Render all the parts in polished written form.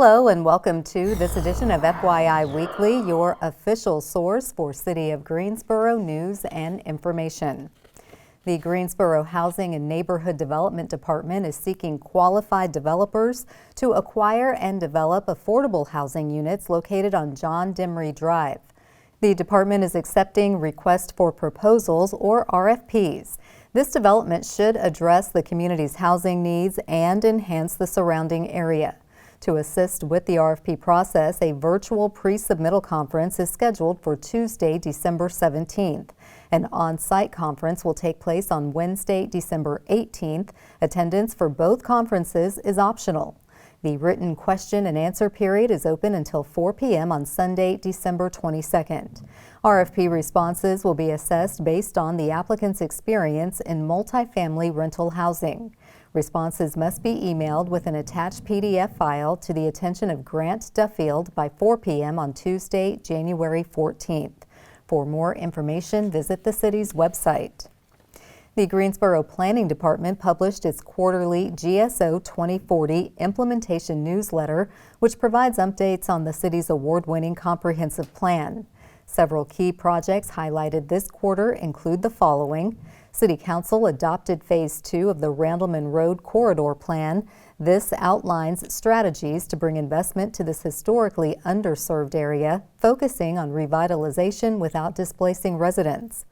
Hello and welcome to this edition of FYI Weekly, your official source for City of Greensboro news and information. The Greensboro Housing and Neighborhood Development Department is seeking qualified developers to acquire and develop affordable housing units located on John Demery Drive. The department is accepting requests for proposals or RFPs. This development should address the community's housing needs and enhance the surrounding area. To assist with the RFP process, a virtual pre-submittal conference is scheduled for Tuesday, December 17th. An on-site conference will take place on Wednesday, December 18th. Attendance for both conferences is optional. The written question and answer period is open until 4 p.m. on Sunday, December 22nd. RFP responses will be assessed based on the applicant's experience in multifamily rental housing. Responses must be emailed with an attached PDF file to the attention of Grant Duffield by 4 p.m. on Tuesday, January 14th. For more information, visit the city's website. The Greensboro Planning Department published its quarterly GSO 2040 implementation newsletter, which provides updates on the city's award-winning comprehensive plan. Several key projects highlighted this quarter include the following. City Council adopted Phase 2 of the Randleman Road Corridor Plan. This outlines strategies to bring investment to this historically underserved area, focusing on revitalization without displacing residents.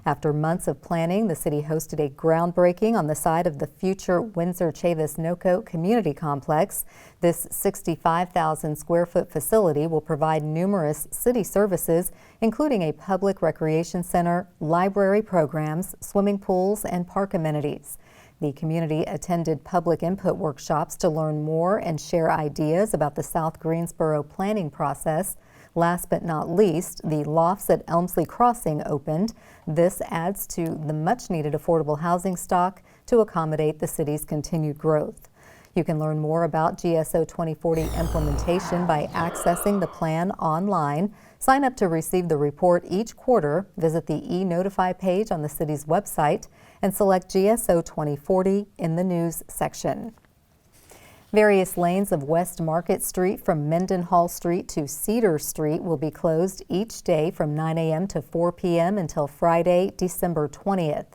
After months of planning, the city hosted a groundbreaking on the site of the future Windsor-Chavis-Noco Community Complex. This 65,000 square foot facility will provide numerous city services, including a public recreation center, library programs, swimming pools, and park amenities. The community attended public input workshops to learn more and share ideas about the South Greensboro planning process. Last but not least, the lofts at Elmsley Crossing opened. This adds to the much-needed affordable housing stock to accommodate the city's continued growth. You can learn more about GSO 2040 implementation by accessing the plan online. Sign up to receive the report each quarter. Visit the e-Notify page on the city's website and select GSO 2040 in the news section. Various lanes of West Market Street from Mendenhall Street to Cedar Street will be closed each day from 9 a.m. to 4 p.m. until Friday, December 20th.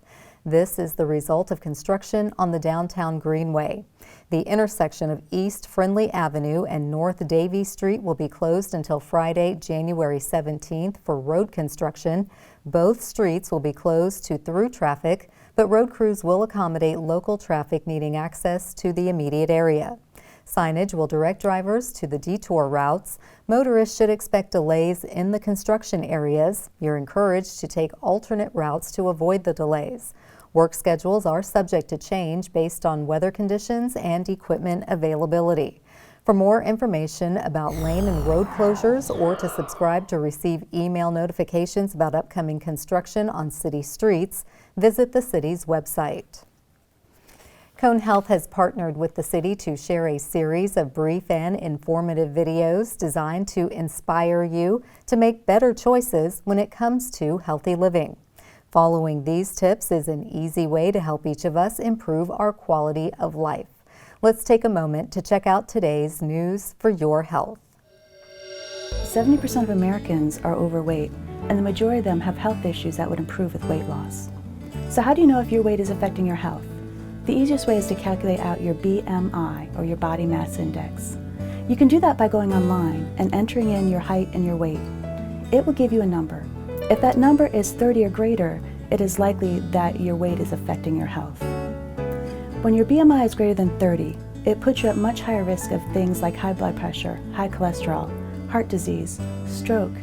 This is the result of construction on the downtown Greenway. The intersection of East Friendly Avenue and North Davie Street will be closed until Friday, January 17th for road construction. Both streets will be closed to through traffic, but road crews will accommodate local traffic needing access to the immediate area. Signage will direct drivers to the detour routes. Motorists should expect delays in the construction areas. You're encouraged to take alternate routes to avoid the delays. Work schedules are subject to change based on weather conditions and equipment availability. For more information about lane and road closures or to subscribe to receive email notifications about upcoming construction on city streets, visit the city's website. Cone Health has partnered with the city to share a series of brief and informative videos designed to inspire you to make better choices when it comes to healthy living. Following these tips is an easy way to help each of us improve our quality of life. Let's take a moment to check out today's news for your health. 70% of Americans are overweight, and the majority of them have health issues that would improve with weight loss. So how do you know if your weight is affecting your health? The easiest way is to calculate out your BMI, or your body mass index. You can do that by going online and entering in your height and your weight. It will give you a number. If that number is 30 or greater, it is likely that your weight is affecting your health. When your BMI is greater than 30, it puts you at much higher risk of things like high blood pressure, high cholesterol, heart disease, stroke,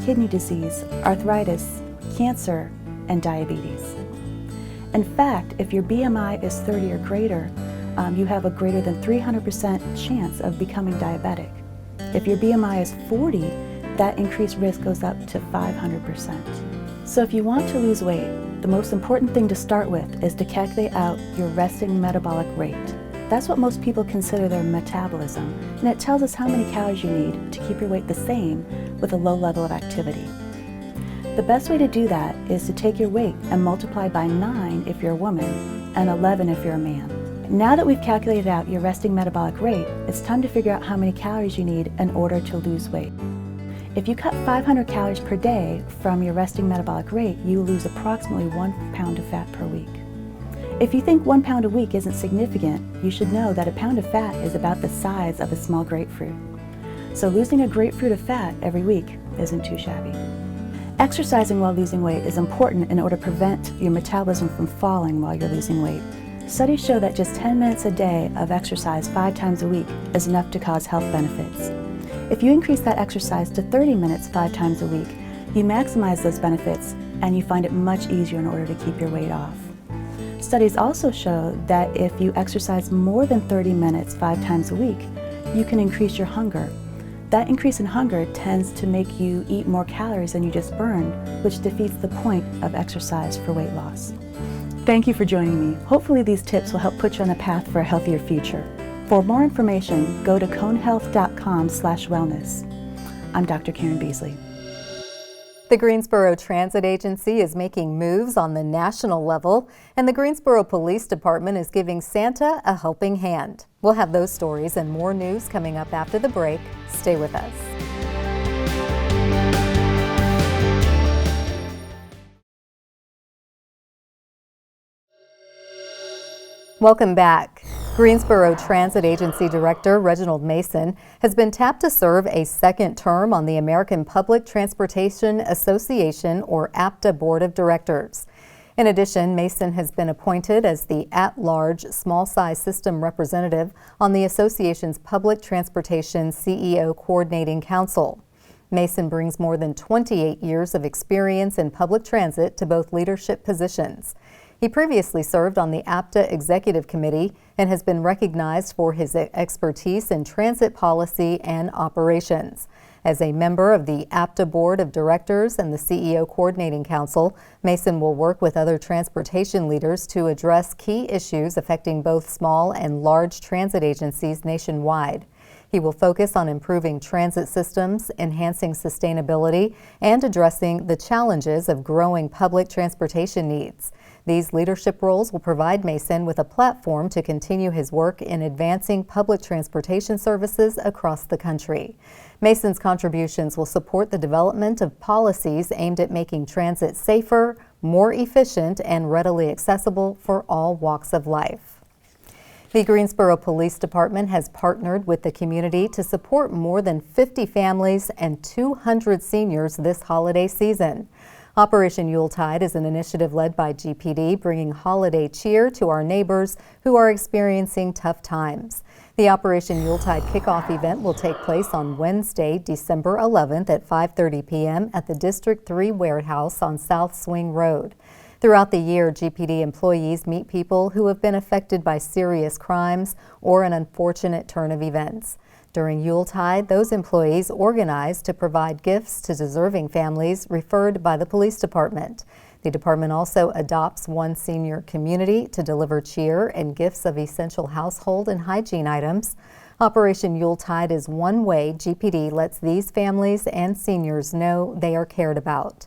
kidney disease, arthritis, cancer, and diabetes. In fact, if your BMI is 30 or greater, you have a greater than 300% chance of becoming diabetic. If your BMI is 40, that increased risk goes up to 500%. So if you want to lose weight, the most important thing to start with is to calculate out your resting metabolic rate. That's what most people consider their metabolism, and it tells us how many calories you need to keep your weight the same with a low level of activity. The best way to do that is to take your weight and multiply by 9 if you're a woman and 11 if you're a man. Now that we've calculated out your resting metabolic rate, it's time to figure out how many calories you need in order to lose weight. If you cut 500 calories per day from your resting metabolic rate, you lose approximately 1 pound of fat per week. If you think 1 pound a week isn't significant, you should know that a pound of fat is about the size of a small grapefruit. So losing a grapefruit of fat every week isn't too shabby. Exercising while losing weight is important in order to prevent your metabolism from falling while you're losing weight. Studies show that just 10 minutes a day of exercise 5 times a week is enough to cause health benefits. If you increase that exercise to 30 minutes 5 times a week, you maximize those benefits and you find it much easier in order to keep your weight off. Studies also show that if you exercise more than 30 minutes 5 times a week, you can increase your hunger. That increase in hunger tends to make you eat more calories than you just burned, which defeats the point of exercise for weight loss. Thank you for joining me. Hopefully these tips will help put you on the path for a healthier future. For more information, go to conehealth.com/wellness. I'm Dr. Karen Beasley. The Greensboro Transit Agency is making moves on the national level, and the Greensboro Police Department is giving Santa a helping hand. We'll have those stories and more news coming up after the break. Stay with us. Welcome back. Greensboro Transit Agency Director Reginald Mason has been tapped to serve a second term on the American Public Transportation Association, or APTA, Board of Directors. In addition, Mason has been appointed as the at-large small-size system representative on the association's Public Transportation CEO Coordinating Council. Mason brings more than 28 years of experience in public transit to both leadership positions. He previously served on the APTA Executive Committee and has been recognized for his expertise in transit policy and operations. As a member of the APTA Board of Directors and the CEO Coordinating Council, Mason will work with other transportation leaders to address key issues affecting both small and large transit agencies nationwide. He will focus on improving transit systems, enhancing sustainability, and addressing the challenges of growing public transportation needs. These leadership roles will provide Mason with a platform to continue his work in advancing public transportation services across the country. Mason's contributions will support the development of policies aimed at making transit safer, more efficient, and readily accessible for all walks of life. The Greensboro Police Department has partnered with the community to support more than 50 families and 200 seniors this holiday season. Operation Yuletide is an initiative led by GPD, bringing holiday cheer to our neighbors who are experiencing tough times. The Operation Yuletide kickoff event will take place on Wednesday, December 11th at 5:30 p.m. at the District 3 warehouse on South Swing Road. Throughout the year, GPD employees meet people who have been affected by serious crimes or an unfortunate turn of events. During Yuletide, those employees organize to provide gifts to deserving families referred by the police department. The department also adopts one senior community to deliver cheer and gifts of essential household and hygiene items. Operation Yuletide is one way GPD lets these families and seniors know they are cared about.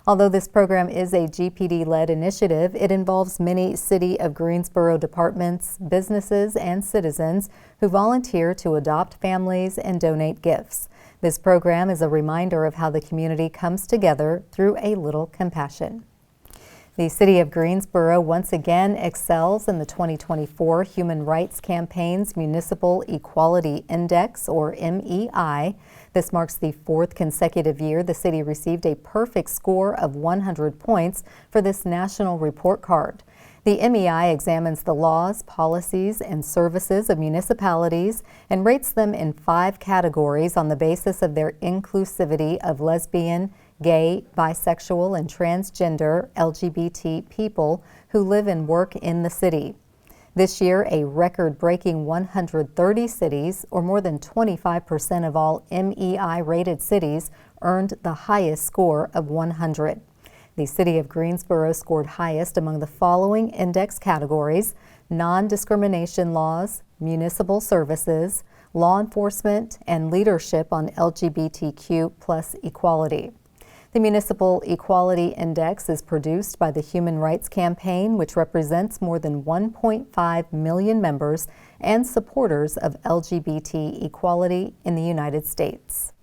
Although this program is a GPD-led initiative, it involves many City of Greensboro departments, businesses, and citizens who volunteer to adopt families and donate gifts. This program is a reminder of how the community comes together through a little compassion. The City of Greensboro once again excels in the 2024 Human Rights Campaign's Municipal Equality Index, or MEI. This marks the fourth consecutive year the city received a perfect score of 100 points for this national report card. The MEI examines the laws, policies, and services of municipalities and rates them in 5 categories on the basis of their inclusivity of lesbian, gay, bisexual, and transgender LGBT people who live and work in the city. This year, a record-breaking 130 cities, or more than 25% of all MEI-rated cities, earned the highest score of 100. The City of Greensboro scored highest among the following index categories: non-discrimination laws, municipal services, law enforcement, and leadership on LGBTQ+ equality. The Municipal Equality Index is produced by the Human Rights Campaign, which represents more than 1.5 million members and supporters of LGBT equality in the United States.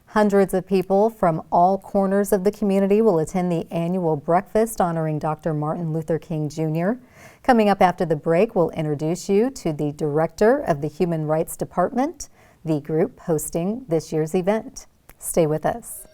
Hundreds of people from all corners of the community will attend the annual breakfast honoring Dr. Martin Luther King Jr. Coming up after the break, we'll introduce you to the Director of the Human Rights Department, the group hosting this year's event. Stay with us.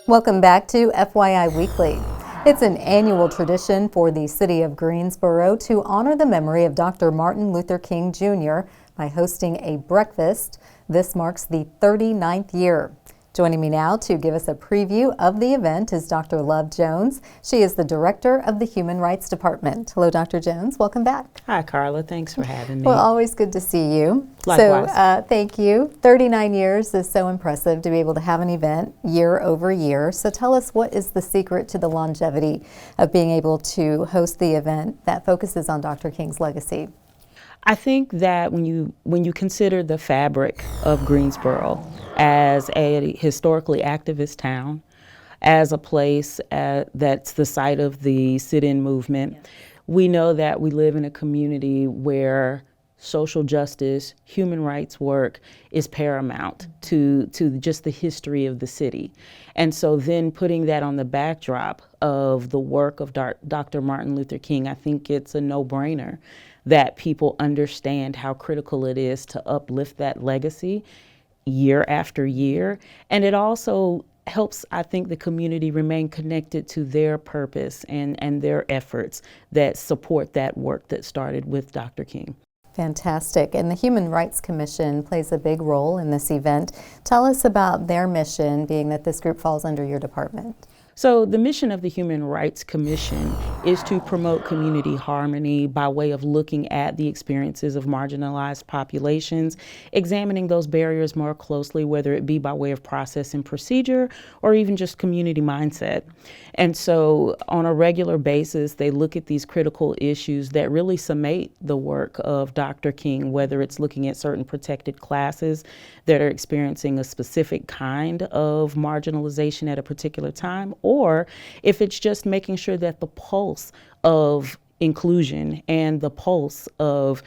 Welcome back to FYI Weekly. It's an annual tradition for the city of Greensboro to honor the memory of Dr. Martin Luther King Jr. by hosting a breakfast. This marks the 39th year. Joining me now to give us a preview of the event is Dr. Love Jones. She is the Director of the Human Rights Department. Hello, Dr. Jones. Welcome back. Hi, Carla. Thanks for having me. Well, always good to see you. Likewise. So, thank you. 39 years is so impressive to be able to have an event year over year. So tell us, what is the secret to the longevity of being able to host the event that focuses on Dr. King's legacy? I think that when you consider the fabric of Greensboro as a historically activist town, as a place that's the site of the sit-in movement, we know that we live in a community where social justice, human rights work is paramount to just the history of the city. And so then putting that on the backdrop of the work of Dr. Martin Luther King, I think it's a no-brainer that people understand how critical it is to uplift that legacy year after year. And it also helps, I think, the community remain connected to their purpose and their efforts that support that work that started with Dr. King. Fantastic. And the Human Rights Commission plays a big role in this event. Tell us about their mission, being that this group falls under your department. So the mission of the Human Rights Commission is to promote community harmony by way of looking at the experiences of marginalized populations, examining those barriers more closely, whether it be by way of process and procedure or even just community mindset. And so on a regular basis, they look at these critical issues that really summate the work of Dr. King, whether it's looking at certain protected classes that are experiencing a specific kind of marginalization at a particular time, or if it's just making sure that the pulse of inclusion and the pulse of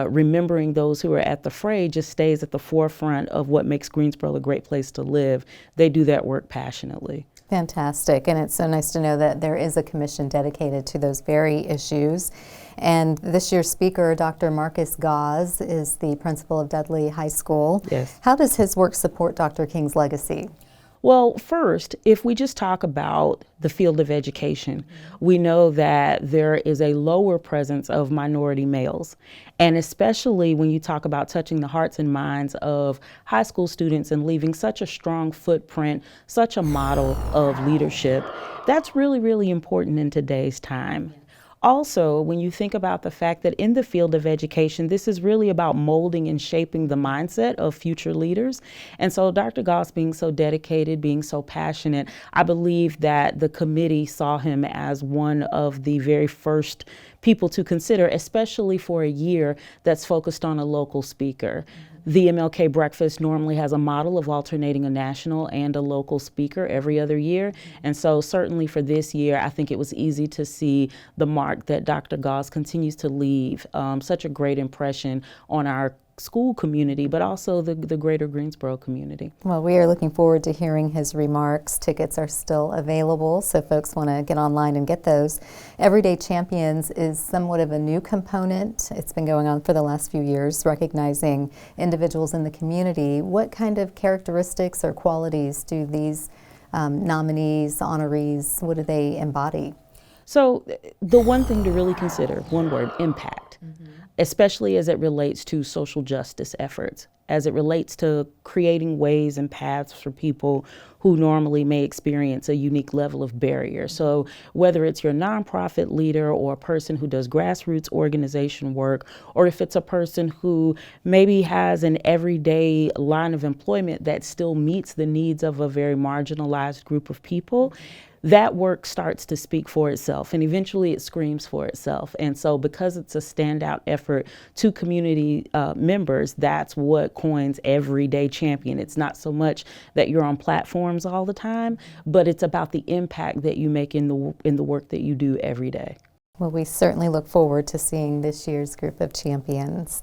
remembering those who are at the fray just stays at the forefront of what makes Greensboro a great place to live. They do that work passionately. Fantastic. And it's so nice to know that there is a commission dedicated to those very issues. And this year's speaker, Dr. Marcus Gause, is the principal of Dudley High School. Yes. How does his work support Dr. King's legacy? Well, first, if we just talk about the field of education, we know that there is a lower presence of minority males. And especially when you talk about touching the hearts and minds of high school students and leaving such a strong footprint, such a model of leadership, that's really, really important in today's time. Also, when you think about the fact that in the field of education, this is really about molding and shaping the mindset of future leaders. And so Dr. Gause being so dedicated, being so passionate, I believe that the committee saw him as one of the very first people to consider, especially for a year that's focused on a local speaker. The MLK Breakfast normally has a model of alternating a national and a local speaker every other year. And so certainly for this year, I think it was easy to see the mark that Dr. Gause continues to leave such a great impression on our school community, but also the greater Greensboro community. Well, we are looking forward to hearing his remarks. Tickets are still available, so folks want to get online and get those. Everyday Champions is somewhat of a new component. It's been going on for the last few years, recognizing individuals in the community. What kind of characteristics or qualities do these nominees, honorees, what do they embody? So the one thing to really consider, one word, impact. Especially as it relates to social justice efforts, as it relates to creating ways and paths for people who normally may experience a unique level of barrier. So whether it's your nonprofit leader or a person who does grassroots organization work, or if it's a person who maybe has an everyday line of employment that still meets the needs of a very marginalized group of people, that work starts to speak for itself, and eventually it screams for itself. And so because it's a standout effort to community members, that's what coins everyday champion. It's not so much that you're on platforms all the time, but it's about the impact that you make in the work that you do every day. Well, we certainly look forward to seeing this year's group of champions.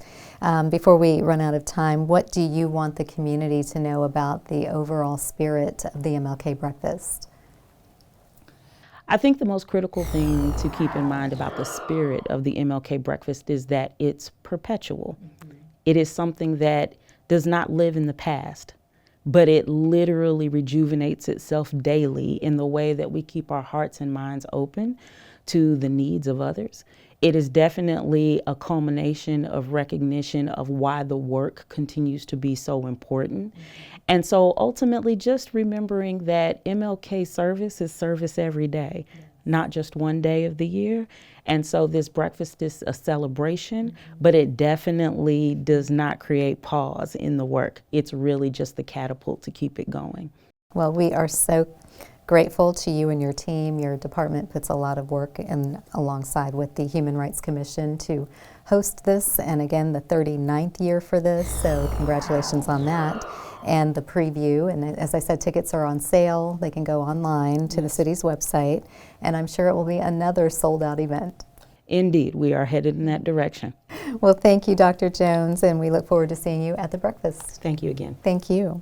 Before we run out of time, what do you want the community to know about the overall spirit of the MLK Breakfast? I think the most critical thing to keep in mind about the spirit of the MLK Breakfast is that it's perpetual. It is something that does not live in the past, but it literally rejuvenates itself daily in the way that we keep our hearts and minds open to the needs of others. It is definitely a culmination of recognition of why the work continues to be so important. And so ultimately just remembering that MLK service is service every day, not just one day of the year. And so this breakfast is a celebration, but it definitely does not create pause in the work. It's really just the catapult to keep it going. Well, we are so grateful to you and your team. Your department puts a lot of work in alongside with the Human Rights Commission to host this, and again, the 39th year for this, so congratulations on that. And the preview, and as I said, tickets are on sale. They can go online to the city's website, and I'm sure it will be another sold-out event. Indeed, we are headed in that direction. Well, thank you, Dr. Jones, and we look forward to seeing you at the breakfast. Thank you again. Thank you.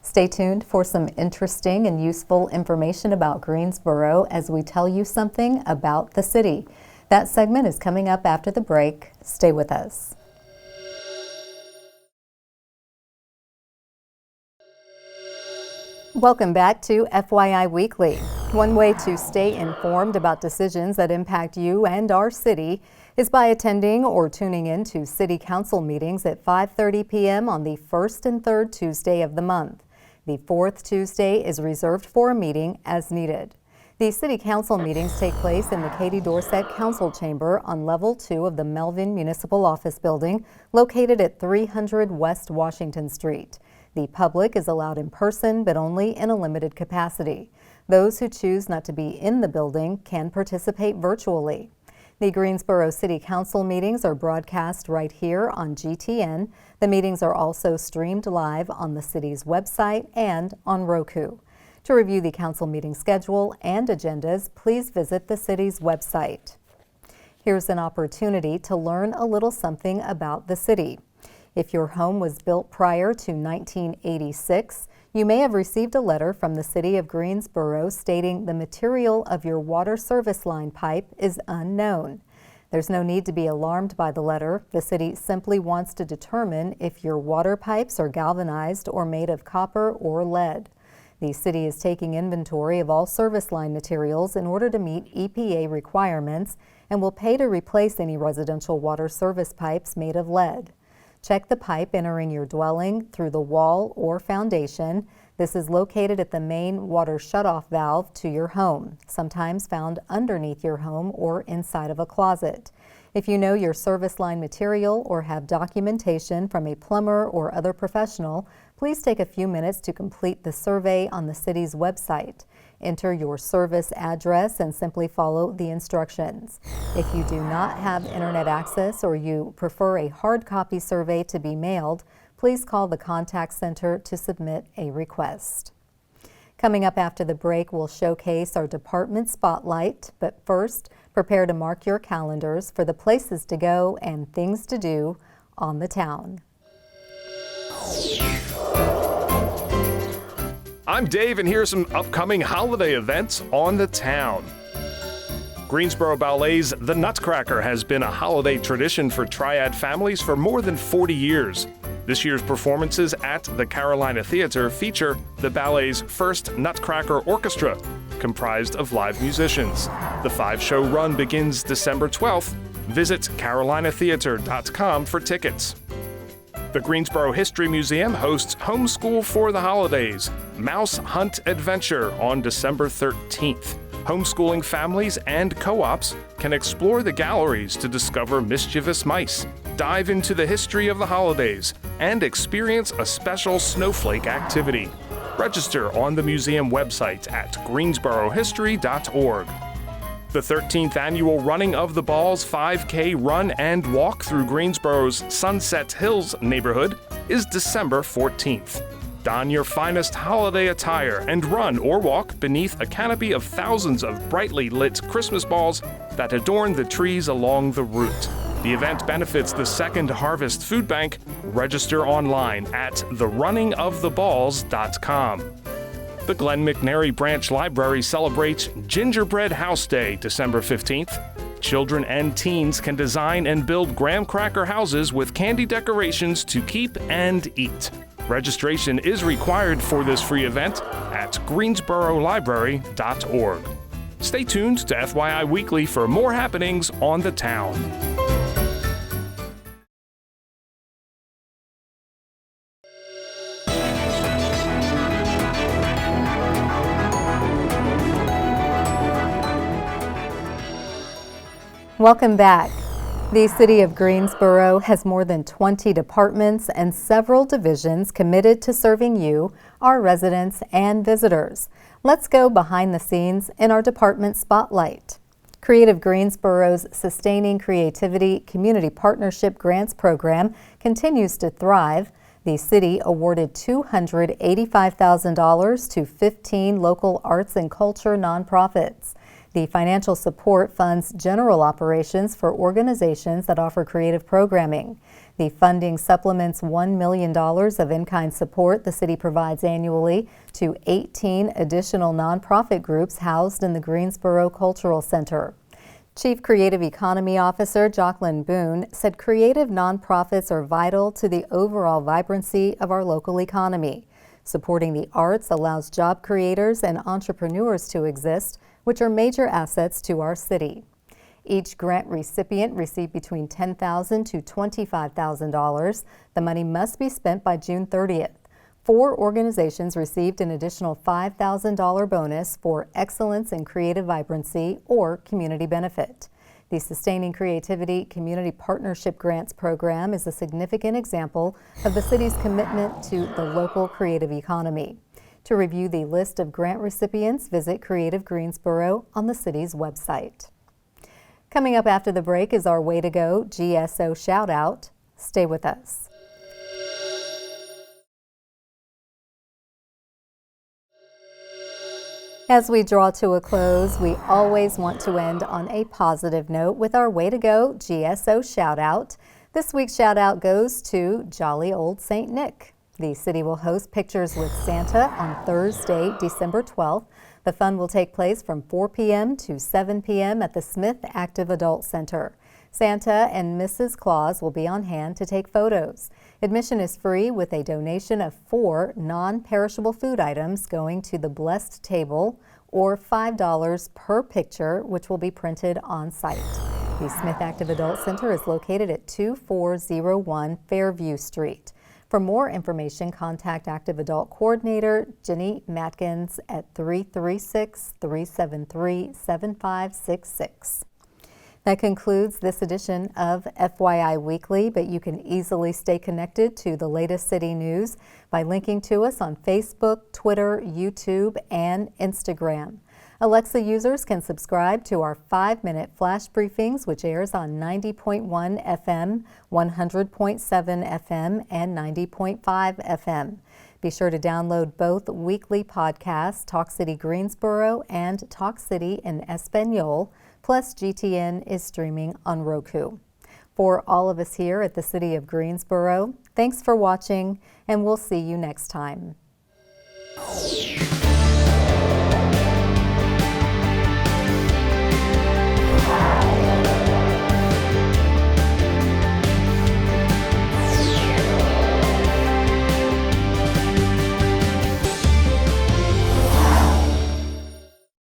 Stay tuned for some interesting and useful information about Greensboro as we tell you something about the city. That segment is coming up after the break. Stay with us. Welcome back to FYI Weekly. One way to stay informed about decisions that impact you and our city is by attending or tuning in to City Council meetings at 5:30 p.m. on the first and third Tuesday of the month. The fourth Tuesday is reserved for a meeting as needed. The City Council meetings take place in the Katie Dorset Council Chamber on Level 2 of the Melvin Municipal Office Building, located at 300 West Washington Street. The public is allowed in person, but only in a limited capacity. Those who choose not to be in the building can participate virtually. The Greensboro City Council meetings are broadcast right here on GTN. The meetings are also streamed live on the city's website and on Roku. To review the council meeting schedule and agendas, please visit the city's website. Here's an opportunity to learn a little something about the city. If your home was built prior to 1986, you may have received a letter from the city of Greensboro stating the material of your water service line pipe is unknown. There's no need to be alarmed by the letter. The city simply wants to determine if your water pipes are galvanized or made of copper or lead. The city is taking inventory of all service line materials in order to meet EPA requirements and will pay to replace any residential water service pipes made of lead. Check the pipe entering your dwelling through the wall or foundation. This is located at the main water shutoff valve to your home, sometimes found underneath your home or inside of a closet. If you know your service line material or have documentation from a plumber or other professional, please take a few minutes to complete the survey on the city's website. Enter your service address and simply follow the instructions. If you do not have internet access or you prefer a hard copy survey to be mailed, please call the contact center to submit a request. Coming up after the break, we'll showcase our department spotlight, but first, prepare to mark your calendars for the places to go and things to do on the town. I'm Dave, and here's some upcoming holiday events on the town. Greensboro Ballet's The Nutcracker has been a holiday tradition for triad families for more than 40 years. This year's performances at the Carolina Theater feature the ballet's first Nutcracker Orchestra, comprised of live musicians. The 5-show run begins December 12th. Visit carolinatheater.com for tickets. The Greensboro History Museum hosts Homeschool for the Holidays, Mouse Hunt Adventure on December 13th. Homeschooling families and co-ops can explore the galleries to discover mischievous mice, dive into the history of the holidays, and experience a special snowflake activity. Register on the museum website at greensborohistory.org. The 13th annual Running of the Balls 5K Run and Walk through Greensboro's Sunset Hills neighborhood is December 14th. Don your finest holiday attire and run or walk beneath a canopy of thousands of brightly lit Christmas balls that adorn the trees along the route. The event benefits the Second Harvest Food Bank. Register online at therunningoftheballs.com. The Glen McNary Branch Library celebrates Gingerbread House Day, December 15th. Children and teens can design and build graham cracker houses with candy decorations to keep and eat. Registration is required for this free event at greensborolibrary.org. Stay tuned to FYI Weekly for more happenings on the town. Welcome back. The City of Greensboro has more than 20 departments and several divisions committed to serving you, our residents and visitors. Let's go behind the scenes in our department spotlight. Creative Greensboro's Sustaining Creativity Community Partnership Grants program continues to thrive. The city awarded $285,000 to 15 local arts and culture nonprofits. The financial support funds general operations for organizations that offer creative programming. The funding supplements $1 million of in-kind support the city provides annually to 18 additional nonprofit groups housed in the Greensboro Cultural Center. Chief Creative Economy Officer Jocelyn Boone said creative nonprofits are vital to the overall vibrancy of our local economy. Supporting the arts allows job creators and entrepreneurs to exist, which are major assets to our city. Each grant recipient received between $10,000 to $25,000. The money must be spent by June 30th. 4 organizations received an additional $5,000 bonus for excellence in creative vibrancy or community benefit. The Sustaining Creativity Community Partnership Grants program is a significant example of the city's commitment to the local creative economy. To review the list of grant recipients, visit Creative Greensboro on the city's website. Coming up after the break is our Way to Go GSO shout out. Stay with us. As we draw to a close, we always want to end on a positive note with our Way to Go GSO shout out. This week's shout out goes to Jolly Old St. Nick. The city will host Pictures with Santa on Thursday, December 12th. The fun will take place from 4 p.m. to 7 p.m. at the Smith Active Adult Center. Santa and Mrs. Claus will be on hand to take photos. Admission is free with a donation of 4 non-perishable food items going to the Blessed Table, or $5 per picture, which will be printed on site. The Smith Active Adult Center is located at 2401 Fairview Street. For more information, contact Active Adult Coordinator Jenny Matkins at 336-373-7566. That concludes this edition of FYI Weekly, but you can easily stay connected to the latest city news by linking to us on Facebook, Twitter, YouTube, and Instagram. Alexa users can subscribe to our 5-minute flash briefings, which airs on 90.1 FM, 100.7 FM, and 90.5 FM. Be sure to download both weekly podcasts, Talk City Greensboro and Talk City in Espanol, plus GTN is streaming on Roku. For all of us here at the City of Greensboro, thanks for watching, and we'll see you next time.